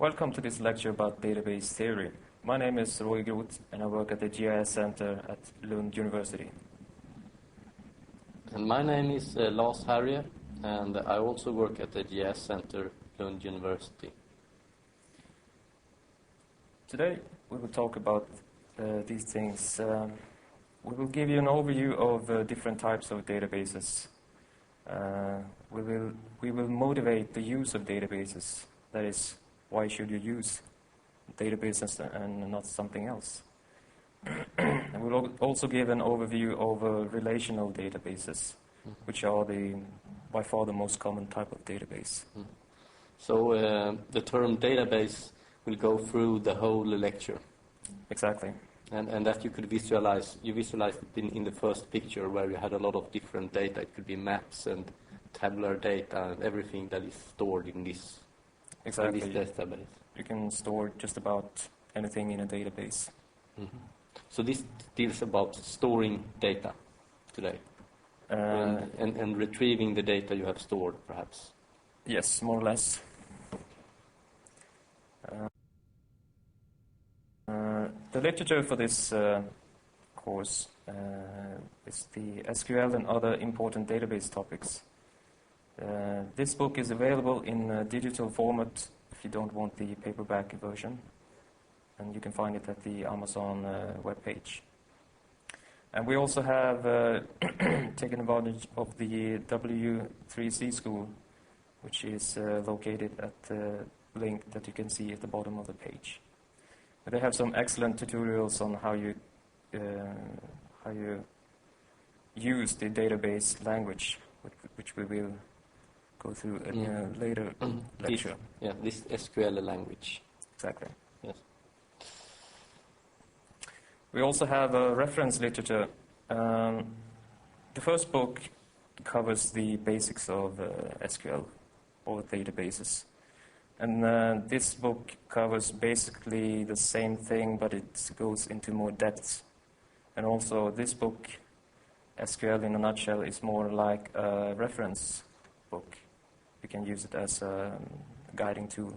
Welcome to this lecture about database theory. My name is Roy Groth and I work at the GIS Center at Lund University. And my name is Lars Harrier, and I also work at the GIS Center, Lund University. Today we will talk about these things. We will give you an overview of different types of databases. We will motivate the use of databases. That is, why should you use databases and not something else? And we'll also give an overview of relational databases, which are by far the most common type of database. So the term database will go through the whole lecture. Exactly. And that you could visualize. You visualized it in the first picture where you had a lot of different data. It could be maps and tabular data and everything that is stored in this, exactly. In this database. You can store just about anything in a database. Mm-hmm. So this deals about storing data today and retrieving the data you have stored, perhaps. Yes, more or less. The literature for this course is the SQL and other important database topics. This book is available in digital format if you don't want the paperback version, and you can find it at the Amazon webpage. And we also have taken advantage of the W3C school, which is located at the link that you can see at the bottom of the page. They have some excellent tutorials on how you use the database language, which we will go through in a later lecture. This SQL language. Exactly. Yes. We also have a reference literature. The first book covers the basics of SQL or databases. And this book covers basically the same thing, but it goes into more depth. And also this book, SQL in a nutshell, is more like a reference book. You can use it as a guiding tool.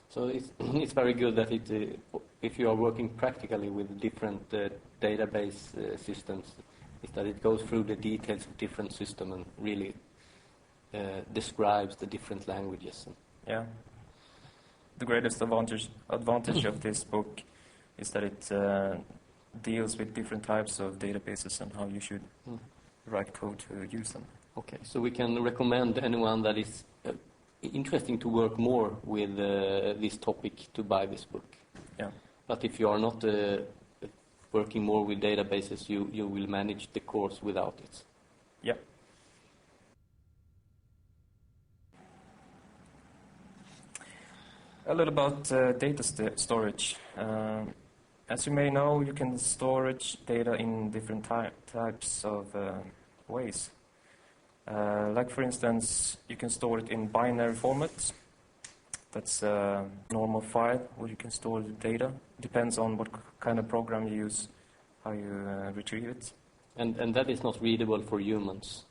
So it's very good that if you are working practically with different database systems, is that it goes through the details of different systems and really describes the different languages. Yeah. The greatest advantage of this book is that it deals with different types of databases and how you should write code to use them. Okay, so we can recommend anyone that is interesting to work more with this topic to buy this book. Yeah. But if you are not working more with databases, you will manage the course without it. Yeah. A little about data storage. As you may know, you can storage data in different types of ways. Like for instance, you can store it in binary format. That's a normal file where you can store the data. Depends on what kind of program you use, how you retrieve it. And that is not readable for humans?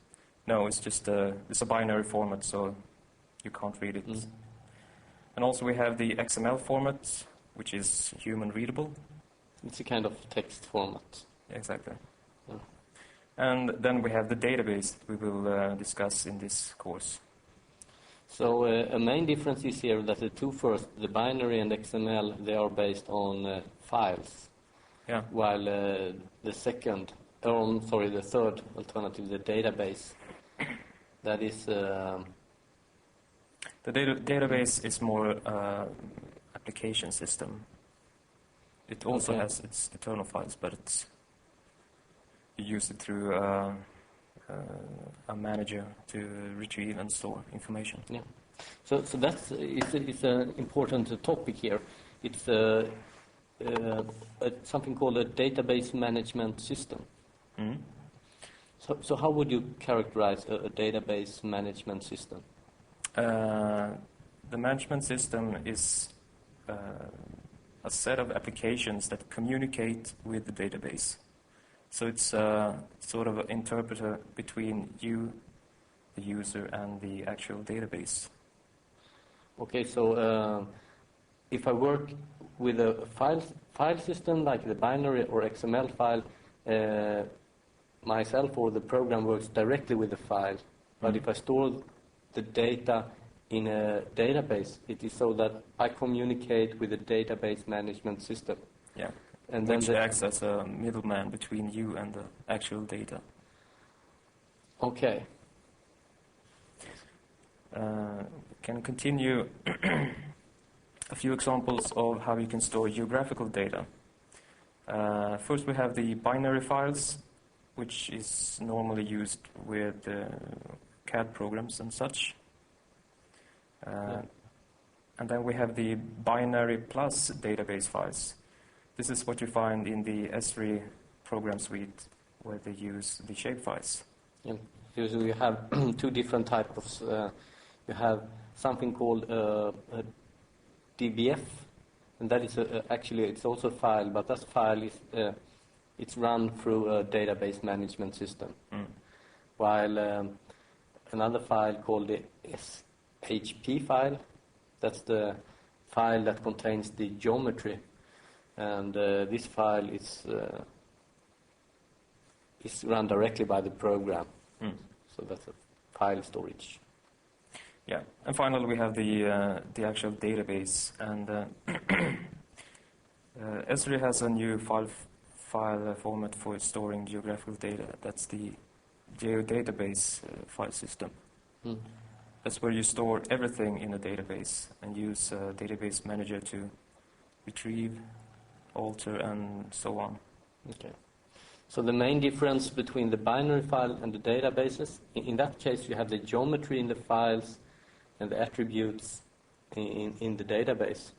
No, it's just it's a binary format, so you can't read it. And also we have the XML format, which is human readable. It's a kind of text format. Exactly. Yeah. And then we have the database that we will discuss in this course. So a main difference is here that the two first, the binary and XML, they are based on files. Yeah. While the third alternative, the database, that is... The database is more application system. It also has its internal files, but you use it through a manager to retrieve and store information. Yeah. So that's it's an important topic here. It's something called a database management system. Mm-hmm. So how would you characterize a database management system? The management system is a set of applications that communicate with the database. So it's sort of an interpreter between you, the user, and the actual database. Okay, so if I work with a file system like the binary or XML file, myself or the program works directly with the file. But if I store the data in a database, it is so that I communicate with the database management system. Yeah. And Which then acts as a middleman between you and the actual data. Okay. Can continue a few examples of how you can store geographical data. First, we have the binary files, which is normally used with CAD programs and such. And then we have the binary plus database files. This is what you find in the Esri program suite, where they use the shapefiles. Yeah. Usually you have two different types of... you have something called a DBF, and that is actually it's also a file, but that file is it's run through a database management system. While another file called the SHP file, that's the file that contains the geometry, and this file is run directly by the program. So that's a file storage. Yeah, and finally we have the actual database, and Esri has a new file format for storing geographical data. That's the geodatabase file system. That's where you store everything in a database and use a database manager to retrieve, alter, and so on. Okay. So the main difference between the binary file and the databases, in that case you have the geometry in the files and the attributes in the database.